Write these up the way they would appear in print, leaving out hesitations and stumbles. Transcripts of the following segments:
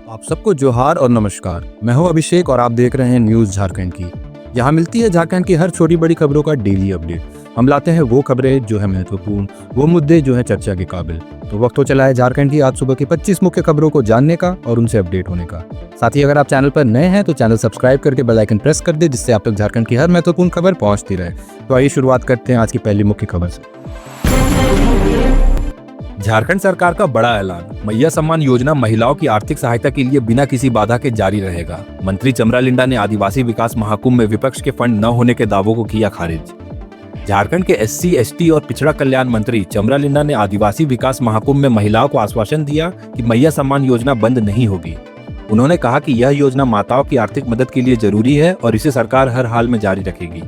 आप सबको जोहार और नमस्कार। मैं हूं अभिषेक और आप देख रहे हैं न्यूज़ झारखंड की। यहाँ मिलती है झारखंड की हर छोटी बड़ी खबरों का डेली अपडेट। हम लाते हैं वो खबरें जो है महत्वपूर्ण, वो मुद्दे जो है चर्चा के काबिल। तो वक्त हो चला है झारखंड की आज सुबह की 25 मुख्य खबरों को जानने का और उनसे अपडेट होने का। साथ ही अगर आप चैनल पर नए हैं तो चैनल सब्सक्राइब करके बेल आइकन प्रेस कर दे, जिससे आप तक झारखंड की हर महत्वपूर्ण खबर पहुंचती रहे। तो आइए शुरुआत करते हैं आज की पहली मुख्य खबर से। झारखंड सरकार का बड़ा ऐलान, मैया सम्मान योजना महिलाओं की आर्थिक सहायता के लिए बिना किसी बाधा के जारी रहेगा। मंत्री चमरा लिंडा ने आदिवासी विकास महाकुंभ में विपक्ष के फंड न होने के दावों को किया खारिज। झारखंड के एससी, एसटी और पिछड़ा कल्याण मंत्री चमरा लिंडा ने आदिवासी विकास महाकुंभ में महिलाओं को आश्वासन दिया कि मैया सम्मान योजना बंद नहीं होगी। उन्होंने कहा कि यह योजना माताओं की आर्थिक मदद के लिए जरूरी है और इसे सरकार हर हाल में जारी रखेगी।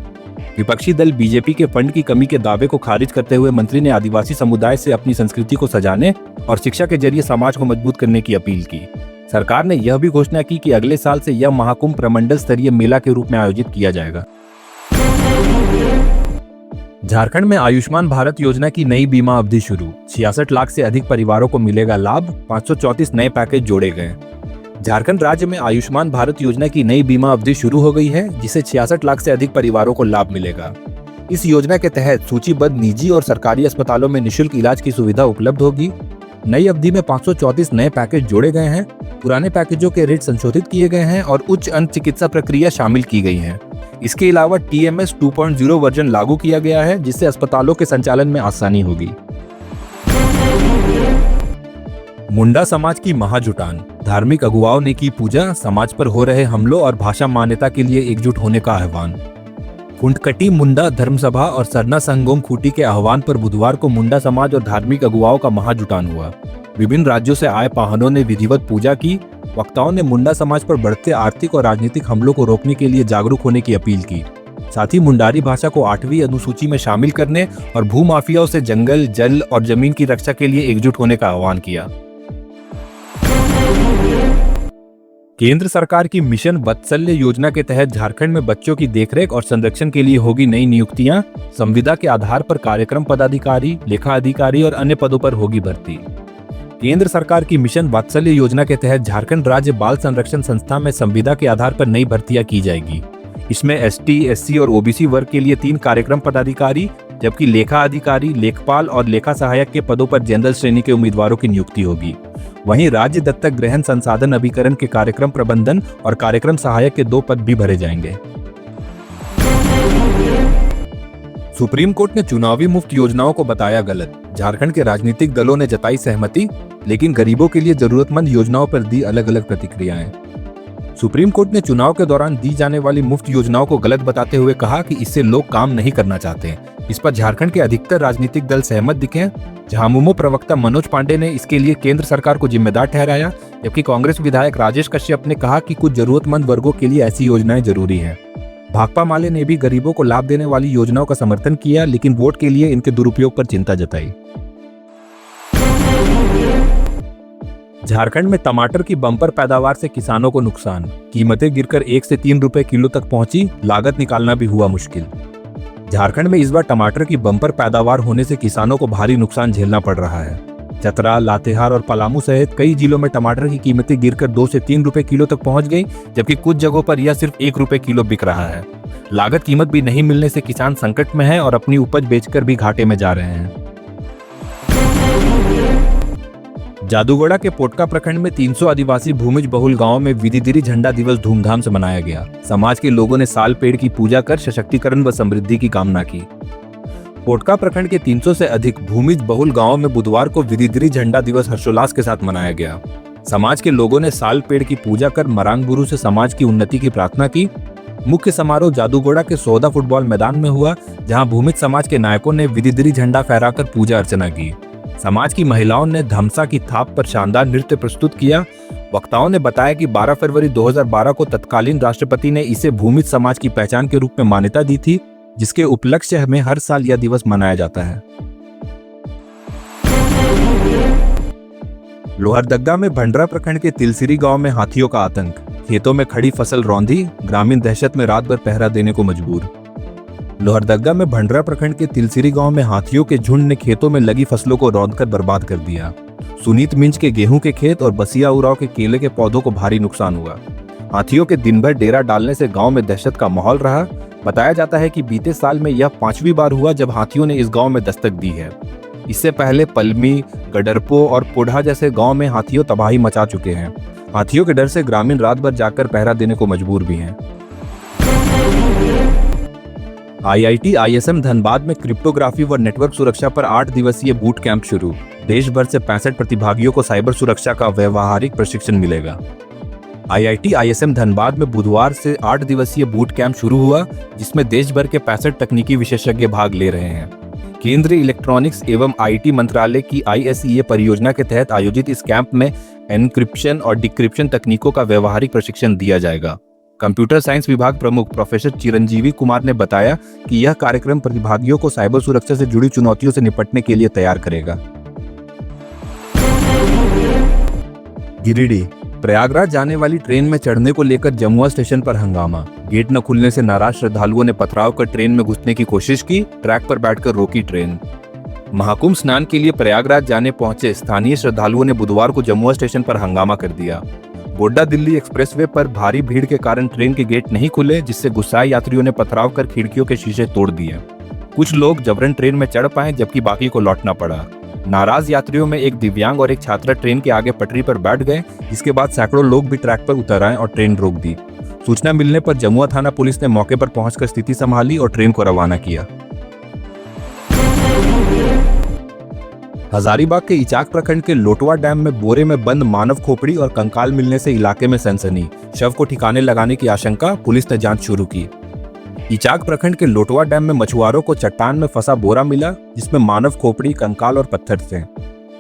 विपक्षी दल बीजेपी के फंड की कमी के दावे को खारिज करते हुए मंत्री ने आदिवासी समुदाय से अपनी संस्कृति को सजाने और शिक्षा के जरिए समाज को मजबूत करने की अपील की। सरकार ने यह भी घोषणा की कि अगले साल से यह महाकुंभ प्रमंडल स्तरीय मेला के रूप में आयोजित किया जाएगा। झारखंड में आयुष्मान भारत योजना की नई बीमा अवधि शुरू, 66 लाख से अधिक परिवारों को मिलेगा लाभ, 534 नए पैकेज जोड़े गए। झारखंड राज्य में आयुष्मान भारत योजना की नई बीमा अवधि शुरू हो गई है, जिसे 66 लाख से अधिक परिवारों को लाभ मिलेगा। इस योजना के तहत सूचीबद्ध निजी और सरकारी अस्पतालों में निःशुल्क इलाज की सुविधा उपलब्ध होगी। नई अवधि में 534 नए पैकेज जोड़े गए हैं। पुराने पैकेजों के रेट संशोधित किए गए हैं और उच्च अंत चिकित्सा प्रक्रिया शामिल की गई है। इसके अलावा TMS 2.0 वर्जन लागू किया गया है, जिससे अस्पतालों के संचालन में आसानी होगी। मुंडा समाज की महाजुटान, धार्मिक अगुवाओं ने की पूजा, समाज पर हो रहे हमलों और भाषा मान्यता के लिए एकजुट होने का आह्वान। कुंडकटी मुंडा धर्मसभा और सरना संगोम खूटी के आह्वान पर बुधवार को मुंडा समाज और धार्मिक अगुवाओं का महाजुटान हुआ। विभिन्न राज्यों से आए पाहुनों ने विधिवत पूजा की। वक्ताओं ने मुंडा समाज पर बढ़ते आर्थिक और राजनीतिक हमलों को रोकने के लिए जागरूक होने की अपील की। साथ ही मुंडारी भाषा को 8वीं अनुसूची में शामिल करने और भूमाफियाओं से जंगल, जल और जमीन की रक्षा के लिए एकजुट होने का आह्वान किया। केंद्र सरकार की मिशन वात्सल्य योजना के तहत झारखंड में बच्चों की देखरेख और संरक्षण के लिए होगी नई नियुक्तियां। संविदा के आधार पर कार्यक्रम पदाधिकारी, लेखा अधिकारी और अन्य पदों पर होगी भर्ती। केंद्र सरकार की मिशन वात्सल्य योजना के तहत झारखंड राज्य बाल संरक्षण संस्था में संविदा के आधार पर नई भर्तियां की जाएगी। इसमें ST, SC और OBC वर्ग के लिए 3 कार्यक्रम पदाधिकारी, जबकि लेखा अधिकारी, लेखपाल और लेखा सहायक के पदों पर जनरल श्रेणी के उम्मीदवारों की नियुक्ति होगी। वहीं राज्य दत्तक ग्रहण संसाधन अभिकरण के कार्यक्रम प्रबंधन और कार्यक्रम सहायक के 2 पद भी भरे जाएंगे। सुप्रीम कोर्ट ने चुनावी मुफ्त योजनाओं को बताया गलत, झारखंड के राजनीतिक दलों ने जताई सहमति, लेकिन गरीबों के लिए जरूरतमंद योजनाओं पर दी अलग अलग प्रतिक्रियाएं। सुप्रीम कोर्ट ने चुनाव के दौरान दी जाने वाली मुफ्त योजनाओं को गलत बताते हुए कहा कि इससे लोग काम नहीं करना चाहते। इस पर झारखंड के अधिकतर राजनीतिक दल सहमत दिखे। झामुमो प्रवक्ता मनोज पांडे ने इसके लिए केंद्र सरकार को जिम्मेदार ठहराया, जबकि कांग्रेस विधायक राजेश कश्यप ने कहा कि कुछ जरूरतमंद वर्गों के लिए ऐसी योजनाएं जरूरी हैं। भाकपा माले ने भी गरीबों को लाभ देने वाली योजनाओं का समर्थन किया, लेकिन वोट के लिए इनके दुरुपयोग पर चिंता जताई। झारखंड में टमाटर की बम्पर पैदावार से किसानों को नुकसान, कीमतें गिरकर 1 से 3 रुपए किलो तक पहुंची, लागत निकालना भी हुआ मुश्किल। झारखंड में इस बार टमाटर की बम्पर पैदावार होने से किसानों को भारी नुकसान झेलना पड़ रहा है। चतरा, लातेहार और पलामू सहित कई जिलों में टमाटर की कीमतें गिरकर 2 से 3 रुपए किलो तक पहुंच गई, जबकि कुछ जगहों पर यह सिर्फ 1 रुपए किलो बिक रहा है। लागत कीमत भी नहीं मिलने से किसान संकट में है और अपनी उपज बेचकर भी घाटे में जा रहे हैं। जादूगोड़ा के पोटका प्रखंड में 300 आदिवासी भूमिज बहुल गांवों में विधिदिरी झंडा दिवस धूमधाम से मनाया गया। समाज के लोगों ने साल पेड़ की पूजा कर सशक्तिकरण व समृद्धि की कामना की। पोटका प्रखंड के 300 से अधिक भूमिज बहुल गांवों में बुधवार को विधिदिरी झंडा दिवस हर्षोल्लास के साथ मनाया गया। समाज के लोगों ने साल पेड़ की पूजा कर मरांग गुरु से समाज की उन्नति की प्रार्थना की। मुख्य समारोह जादूगोड़ा के सौदा फुटबॉल मैदान में हुआ, जहां भूमिज समाज के नायकों ने विधिदिरी झंडा फहराकर पूजा अर्चना की। समाज की महिलाओं ने धमसा की थाप पर शानदार नृत्य प्रस्तुत किया। वक्ताओं ने बताया कि 12 फरवरी 2012 को तत्कालीन राष्ट्रपति ने इसे भूमिज समाज की पहचान के रूप में मान्यता दी थी, जिसके उपलक्ष्य में हर साल यह दिवस मनाया जाता है। लोहरदग्गा में भंडरा प्रखंड के तिलसिरी गांव में हाथियों का आतंक, खेतों में खड़ी फसल रौंदी, ग्रामीण दहशत में रात भर पहरा देने को मजबूर। लोहरदग्गा में भंडरा प्रखंड के तिलसिरी गांव में हाथियों के झुंड ने खेतों में लगी फसलों को रौंदकर बर्बाद कर दिया। सुनीत मिंज के गेहूं के खेत और बसिया उराव के केले के पौधों को भारी नुकसान हुआ। हाथियों के दिन भर डेरा डालने से गांव में दहशत का माहौल रहा। बताया जाता है कि बीते साल में यह 5वीं बार हुआ जब हाथियों ने इस गांव में दस्तक दी है। इससे पहले पलमी, गडरपो और पुढ़ा जैसे गांव में हाथियों तबाही मचा चुके हैं। हाथियों के डर से ग्रामीण रात भर जाकर पहरा देने को मजबूर भी हैं। IIT ISM धनबाद में क्रिप्टोग्राफी व नेटवर्क सुरक्षा पर 8 दिवसीय बूट कैंप शुरू। देश भर से 65 प्रतिभागियों को साइबर सुरक्षा का व्यवहारिक प्रशिक्षण मिलेगा। IIT ISM धनबाद में बुधवार से 8 दिवसीय बूट कैंप शुरू हुआ, जिसमें देश भर के 65 तकनीकी विशेषज्ञ भाग ले रहे हैं। केंद्रीय इलेक्ट्रॉनिक्स एवं IT मंत्रालय की ISEA परियोजना के तहत आयोजित इस कैंप में एन्क्रिप्शन और डिक्रिप्शन तकनीकों का व्यवहारिक प्रशिक्षण दिया जाएगा। कंप्यूटर साइंस विभाग प्रमुख प्रोफेसर चिरंजीवी कुमार ने बताया कि यह कार्यक्रम प्रतिभागियों को साइबर सुरक्षा से जुड़ी चुनौतियों से निपटने के लिए तैयार करेगा। गिरिडीह, प्रयागराज जाने वाली ट्रेन में चढ़ने को लेकर जमुआ स्टेशन पर हंगामा। गेट न खुलने से नाराज श्रद्धालुओं ने पथराव कर ट्रेन में घुसने की कोशिश की, ट्रैक पर बैठकर रोकी ट्रेन। महाकुंभ स्नान के लिए प्रयागराज जाने पहुंचे स्थानीय श्रद्धालुओं ने बुधवार को जमुआ स्टेशन पर हंगामा कर दिया। गोड्डा दिल्ली एक्सप्रेसवे पर भारी भीड़ के कारण ट्रेन के गेट नहीं खुले, जिससे गुस्साए यात्रियों ने पथराव कर खिड़कियों के शीशे तोड़ दिए। कुछ लोग जबरन ट्रेन में चढ़ पाए, जबकि बाकी को लौटना पड़ा। नाराज यात्रियों में एक दिव्यांग और एक छात्रा ट्रेन के आगे पटरी पर बैठ गए, जिसके बाद सैकड़ों लोग भी ट्रैक पर उतर आए और ट्रेन रोक दी। सूचना मिलने पर जमुआ थाना पुलिस ने मौके पर पहुंचकर स्थिति संभाली और ट्रेन को रवाना किया। हजारीबाग के इचाक प्रखंड के लोटवा डैम में बोरे में बंद मानव खोपड़ी और कंकाल मिलने से इलाके में सनसनी। शव को ठिकाने लगाने की आशंका, पुलिस ने जांच शुरू की। इचाक प्रखंड के लोटवा डैम में मछुआरों को चट्टान में फंसा बोरा मिला, जिसमें मानव खोपड़ी, कंकाल और पत्थर थे।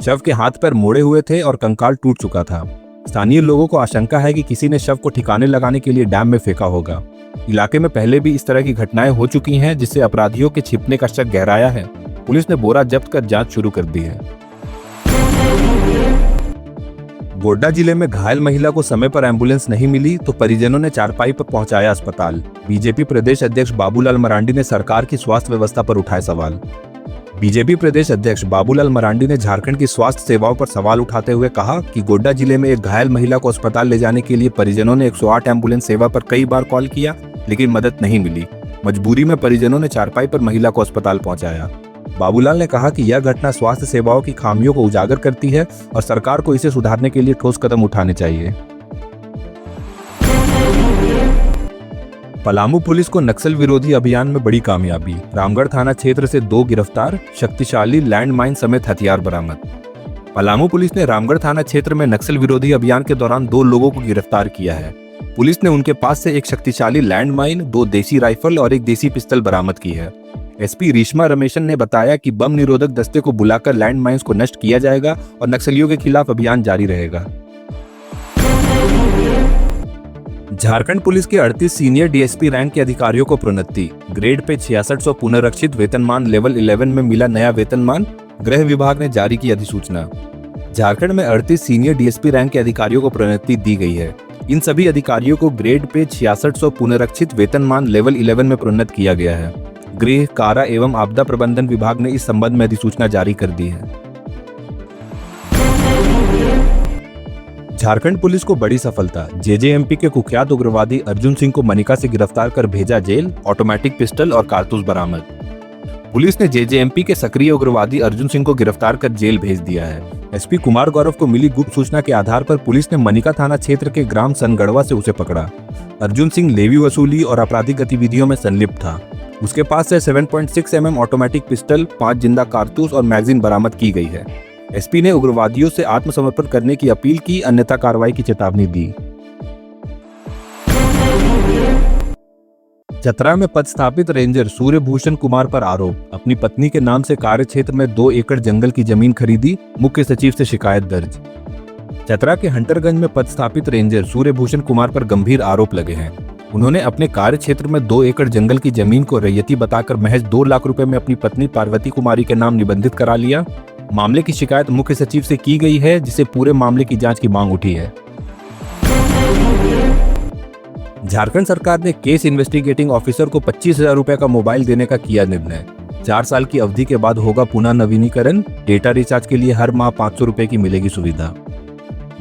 शव के हाथ पैर मोड़े हुए थे और कंकाल टूट चुका था। स्थानीय लोगों को आशंका है कि किसी ने शव को ठिकाने लगाने के लिए डैम में फेंका होगा। इलाके में पहले भी इस तरह की घटनाएं हो चुकी हैं, जिससे अपराधियों के छिपने का शक गहराया है। पुलिस ने बोरा जब्त कर जांच शुरू कर दी है। गोड्डा जिले में घायल महिला को समय पर एम्बुलेंस नहीं मिली तो परिजनों ने चारपाई पर पहुंचाया अस्पताल। बीजेपी प्रदेश अध्यक्ष बाबूलाल मरांडी ने सरकार की स्वास्थ्य व्यवस्था पर उठाए सवाल। बीजेपी प्रदेश अध्यक्ष बाबूलाल मरांडी ने झारखंड की स्वास्थ्य सेवाओं पर सवाल उठाते हुए कहा कि गोड्डा जिले में एक घायल महिला को अस्पताल ले जाने के लिए परिजनों ने 108 एम्बुलेंस सेवा पर कई बार कॉल किया, लेकिन मदद नहीं मिली। मजबूरी में परिजनों ने चारपाई पर महिला को अस्पताल पहुंचाया। बाबूलाल ने कहा कि यह घटना स्वास्थ्य सेवाओं की खामियों को उजागर करती है और सरकार को इसे सुधारने के लिए ठोस कदम उठाने चाहिए। पलामू पुलिस को नक्सल विरोधी अभियान में बड़ी कामयाबी। रामगढ़ थाना क्षेत्र से 2 गिरफ्तार, शक्तिशाली लैंडमाइन समेत हथियार बरामद। पलामू पुलिस ने रामगढ़ थाना क्षेत्र में नक्सल विरोधी अभियान के दौरान 2 लोगों को गिरफ्तार किया है। पुलिस ने उनके पास से एक शक्तिशाली लैंडमाइन, 2 देसी राइफल और एक देसी पिस्टल बरामद की है। एसपी रेशमा रमेशन ने बताया कि बम निरोधक दस्ते को बुलाकर लैंडमाइंस को नष्ट किया जाएगा और नक्सलियों के खिलाफ अभियान जारी रहेगा। झारखंड पुलिस के 38 सीनियर डीएसपी रैंक के अधिकारियों को प्रोन्नति। ग्रेड पे 6600 पुनरीक्षित वेतनमान लेवल 11 में मिला नया वेतनमान, गृह विभाग ने जारी की अधिसूचना। झारखंड में 38 सीनियर डीएसपी रैंक के अधिकारियों को प्रोन्नति दी गई है। इन सभी अधिकारियों को ग्रेड पे 6600 पुनरीक्षित वेतनमान लेवल 11 में प्रोन्नत किया गया है। गृह, कारा एवं आपदा प्रबंधन विभाग ने इस संबंध में अधिसूचना जारी कर दी है। झारखंड पुलिस को बड़ी सफलता। जेजेएमपी के कुख्यात उग्रवादी अर्जुन सिंह को मनिका से गिरफ्तार कर भेजा जेल, ऑटोमेटिक पिस्टल और कारतूस बरामद। पुलिस ने जेजेएमपी के सक्रिय उग्रवादी अर्जुन सिंह को गिरफ्तार कर जेल भेज दिया है। एसपी कुमार गौरव को मिली गुप्त सूचना के आधार पर पुलिस ने मनिका थाना क्षेत्र के ग्राम सनगढ़वा से उसे पकड़ा। अर्जुन सिंह लेवी वसूली और आपराधिक गतिविधियों में संलिप्त था। उसके पास से 7.6 mm ऑटोमेटिक पिस्टल, 5 जिंदा कारतूस और मैगजीन बरामद की गई है। एसपी ने उग्रवादियों से आत्मसमर्पण करने की अपील की, अन्यथा कार्रवाई की चेतावनी दी। चतरा में पदस्थापित रेंजर सूर्यभूषण कुमार पर आरोप। अपनी पत्नी के नाम से कार्य क्षेत्र में 2 एकड़ जंगल की जमीन खरीदी, मुख्य सचिव से शिकायत दर्ज। चतरा के हंटरगंज में पदस्थापित रेंजर सूर्यभूषण कुमार पर गंभीर आरोप लगे हैं। उन्होंने अपने कार्य क्षेत्र में 2 एकड़ जंगल की जमीन को रैयती बताकर महज 2 लाख रुपए में अपनी पत्नी पार्वती कुमारी के नाम निबंधित करा लिया। मामले की शिकायत मुख्य सचिव से की गई है, जिसे पूरे मामले की जांच की मांग उठी है। झारखंड सरकार ने केस इन्वेस्टिगेटिंग ऑफिसर को 25,000 रुपए का मोबाइल देने का किया निर्णय। 4 साल की अवधि के बाद होगा पुनः नवीनीकरण। डेटा रिचार्ज के लिए हर माह 500 रुपए की मिलेगी सुविधा।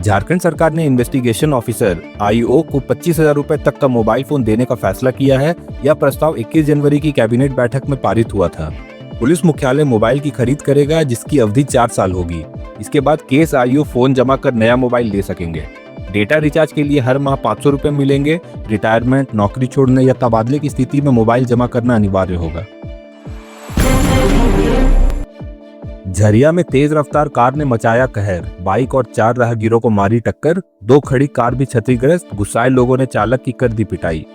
झारखंड सरकार ने इन्वेस्टिगेशन ऑफिसर आईओ को 25,000 रुपए तक का मोबाइल फोन देने का फैसला किया है। यह प्रस्ताव 21 जनवरी की कैबिनेट बैठक में पारित हुआ था। पुलिस मुख्यालय मोबाइल की खरीद करेगा जिसकी अवधि 4 साल होगी। इसके बाद केस आईओ फोन जमा कर नया मोबाइल ले सकेंगे। डेटा रिचार्ज के लिए हर माह 500 रुपए मिलेंगे। रिटायरमेंट, नौकरी छोड़ने या तबादले की स्थिति में मोबाइल जमा करना अनिवार्य होगा। झरिया में तेज रफ्तार कार ने मचाया कहर। बाइक और 4 राहगीरों को मारी टक्कर। 2 खड़ी कार भी क्षतिग्रस्त। गुस्साए लोगों ने चालक की कर दी पिटाई।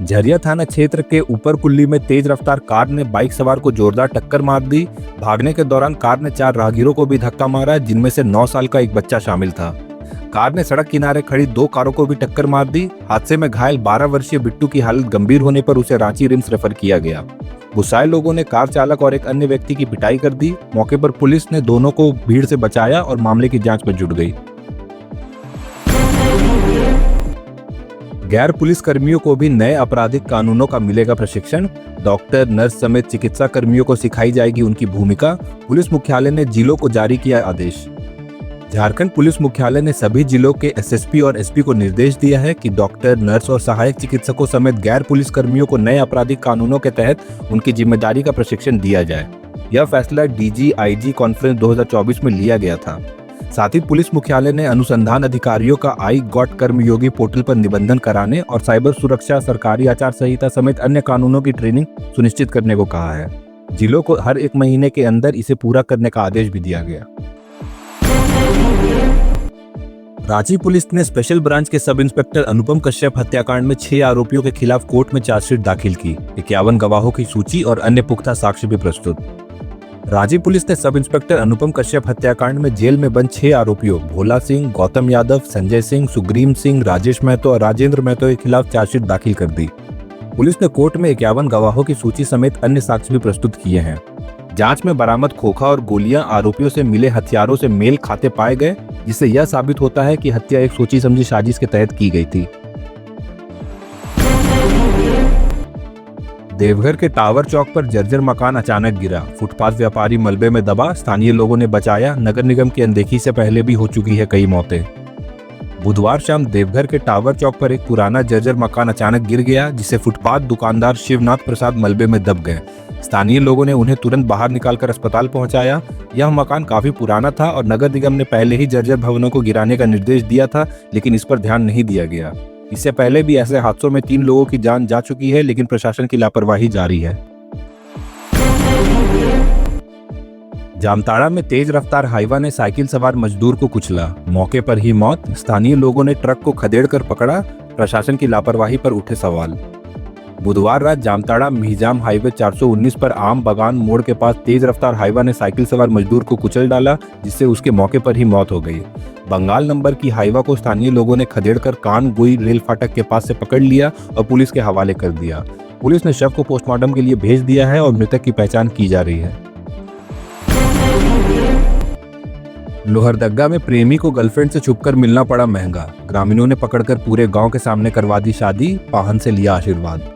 झरिया थाना क्षेत्र के ऊपर कुल्ली में तेज रफ्तार कार ने बाइक सवार को जोरदार टक्कर मार दी। भागने के दौरान कार ने 4 राहगीरों को भी धक्का मारा, जिनमें से 9 साल का एक बच्चा शामिल था। कार ने सड़क किनारे खड़ी 2 कारों को भी टक्कर मार दी। हादसे में घायल 12 वर्षीय बिट्टू की हालत गंभीर होने पर उसे रांची रिम्स रेफर किया गया। गुस्साए लोगों ने कार चालक और एक अन्य व्यक्ति की पिटाई कर दी। मौके पर पुलिस ने दोनों को भीड़ से बचाया और मामले की जांच में जुट गई। गैर पुलिस कर्मियों को भी नए आपराधिक कानूनों का मिलेगा प्रशिक्षण। डॉक्टर, नर्स समेत चिकित्सा कर्मियों को सिखाई जाएगी उनकी भूमिका। पुलिस मुख्यालय ने जिलों को जारी किया आदेश। झारखंड पुलिस मुख्यालय ने सभी जिलों के एसएसपी और एसपी को निर्देश दिया है कि डॉक्टर, नर्स और सहायक चिकित्सकों समेत गैर पुलिस कर्मियों को नए आपराधिक कानूनों के तहत उनकी जिम्मेदारी का प्रशिक्षण दिया जाए। यह फैसला डीजी-आईजी कॉन्फ्रेंस 2024 में लिया गया था। साथ ही पुलिस मुख्यालय ने अनुसंधान अधिकारियों का आई गॉट कर्मयोगी पोर्टल पर निबंधन कराने और साइबर सुरक्षा, सरकारी आचार संहिता समेत अन्य कानूनों की ट्रेनिंग सुनिश्चित करने को कहा है। जिलों को हर 1 महीने के अंदर इसे पूरा करने का आदेश भी दिया गया। रांची पुलिस ने स्पेशल ब्रांच के सब इंस्पेक्टर अनुपम कश्यप हत्याकांड में 6 आरोपियों के खिलाफ कोर्ट में चार्जशीट दाखिल की। 51 गवाहों की सूची और अन्य पुख्ता साक्ष्य भी प्रस्तुत। रांची पुलिस ने सब इंस्पेक्टर अनुपम कश्यप हत्याकांड में जेल में बंद 6 आरोपियों भोला सिंह, गौतम यादव, संजय सिंह, सुग्रीम सिंह, राजेश महतो और राजेंद्र महतो के खिलाफ चार्जशीट दाखिल कर दी। पुलिस ने कोर्ट में 51 गवाहों की सूची समेत अन्य साक्ष्य भी प्रस्तुत किए हैं। जांच में बरामद खोखा और गोलियां आरोपियों से मिले हथियारों से मेल खाते पाए गए, जिससे यह साबित होता है कि हत्या एक सोची समझी साजिश के तहत की गई थी। देवघर के टावर चौक पर जर्जर मकान अचानक गिरा। फुटपाथ व्यापारी मलबे में दबा। स्थानीय लोगों ने बचाया। नगर निगम की अनदेखी से पहले भी हो चुकी है कई मौतें। बुधवार शाम देवघर के टावर चौक पर एक पुराना जर्जर मकान अचानक गिर गया, जिससे फुटपाथ दुकानदार शिवनाथ प्रसाद मलबे में दब गए। स्थानीय लोगों ने उन्हें तुरंत बाहर निकालकर अस्पताल पहुंचाया। यह मकान काफी पुराना था और नगर निगम ने पहले ही जर्जर भवनों को गिराने का निर्देश दिया था, लेकिन इस पर ध्यान नहीं दिया गया। इससे पहले भी ऐसे हादसों में 3 लोगों की जान जा चुकी है, लेकिन प्रशासन की लापरवाही जारी है। जामताड़ा में तेज रफ्तार हाईवा ने साइकिल सवार मजदूर को कुचला। मौके पर ही मौत। स्थानीय लोगों ने ट्रक को खदेड़कर पकड़ा। प्रशासन की लापरवाही पर उठे सवाल। बुधवार रात जामताड़ा मिहिजाम हाईवे 419 पर आम बगान मोड़ के पास तेज रफ्तार हाईवा ने साइकिल सवार मजदूर को कुचल डाला, जिससे उसके मौके पर ही मौत हो गई। बंगाल नंबर की हाईवा को स्थानीय लोगों ने खदेड़कर कानगुई रेल फाटक के पास से पकड़ लिया और पुलिस के हवाले कर दिया। पुलिस ने शव को पोस्टमार्टम के लिए भेज दिया है और मृतक की पहचान की जा रही है। लोहरदगा में प्रेमी को गर्लफ्रेंड से छुपकर मिलना पड़ा महंगा। ग्रामीणों ने पकड़कर पूरे गांव के सामने करवा दी शादी। पाहन से लिया आशीर्वाद।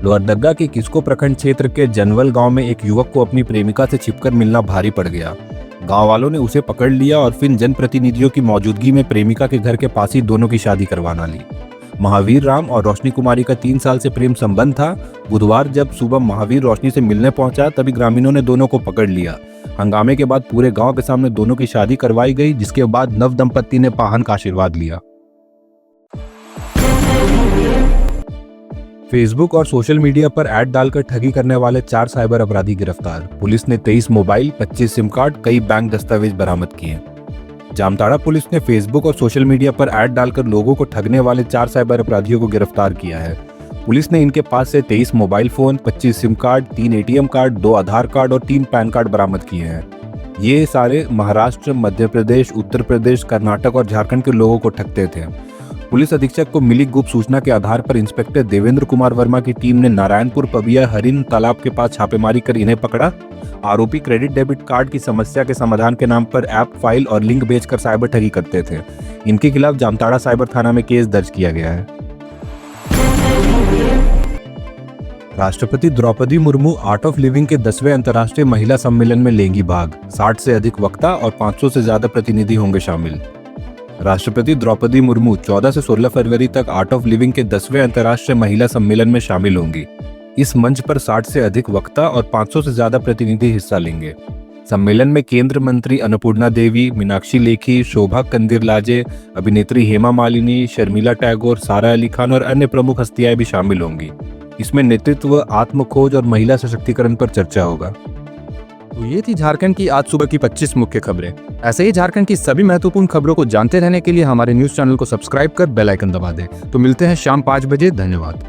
लोहरदगा के किस्को प्रखंड क्षेत्र के जनवल गांव में एक युवक को अपनी प्रेमिका से छिपकर मिलना भारी पड़ गया। गांव वालों ने उसे पकड़ लिया और फिर जनप्रतिनिधियों की मौजूदगी में प्रेमिका के घर के पास ही दोनों की शादी करवाना ली। महावीर राम और रोशनी कुमारी का 3 साल से प्रेम संबंध था। बुधवार जब सुबह महावीर रोशनी से मिलने पहुंचा, तभी ग्रामीणों ने दोनों को पकड़ लिया। हंगामे के बाद पूरे गांव के सामने दोनों की शादी करवाई गई, जिसके बाद नव दंपत्ति ने पाहन का आशीर्वाद लिया। फेसबुक और सोशल मीडिया पर ऐड डालकर ठगी करने वाले 4 साइबर अपराधी गिरफ्तार। पुलिस ने 23 मोबाइल, 25 सिम कार्ड, कई बैंक दस्तावेज बरामद किए। जामताड़ा पुलिस ने फेसबुक और सोशल मीडिया पर ऐड डालकर लोगों को ठगने वाले 4 साइबर अपराधियों को गिरफ्तार किया है। पुलिस ने इनके पास से 23 mobile phone, 25 SIM card, 3 ATM card, 2 आधार कार्ड और 3 पैन कार्ड बरामद किए हैं। ये सारे महाराष्ट्र, मध्य प्रदेश, उत्तर प्रदेश, कर्नाटक और झारखंड के लोगों को ठगते थे। पुलिस अधीक्षक को मिली गुप्त सूचना के आधार पर इंस्पेक्टर देवेंद्र कुमार वर्मा की टीम ने नारायणपुर पबिया हरिन तालाब के पास छापेमारी कर इन्हें पकड़ा। आरोपी क्रेडिट डेबिट कार्ड की समस्या के समाधान के नाम पर ऐप, फाइल और लिंक बेचकर साइबर ठगी करते थे। इनके खिलाफ जामताड़ा साइबर थाना में केस दर्ज किया गया है। राष्ट्रपति Draupadi Murmu Art of Living के 10वें अंतर्राष्ट्रीय महिला सम्मेलन में लेंगी भाग। 60 से अधिक वक्ता और 500 से ज्यादा प्रतिनिधि होंगे शामिल। राष्ट्रपति द्रौपदी मुर्मू 14 से 16 फरवरी तक आर्ट ऑफ लिविंग के 10वें अंतर्राष्ट्रीय महिला सम्मेलन में शामिल होंगी। इस मंच पर 60 से अधिक वक्ता और 500 से ज्यादा प्रतिनिधि हिस्सा लेंगे। सम्मेलन में केंद्र मंत्री अन्नपूर्णा देवी, मीनाक्षी लेखी, शोभा कंदिरलाजे, अभिनेत्री हेमा मालिनी, शर्मिला टैगोर, सारा अली खान और अन्य प्रमुख हस्तियां भी शामिल होंगी। इसमें नेतृत्व, आत्मखोज और महिला सशक्तिकरण पर चर्चा होगा। तो ये थी झारखंड की आज सुबह की 25 मुख्य खबरें। ऐसे ही झारखंड की सभी महत्वपूर्ण खबरों को जानते रहने के लिए हमारे न्यूज चैनल को सब्सक्राइब कर बेल आइकन दबा दें। तो मिलते हैं शाम 5 बजे। धन्यवाद।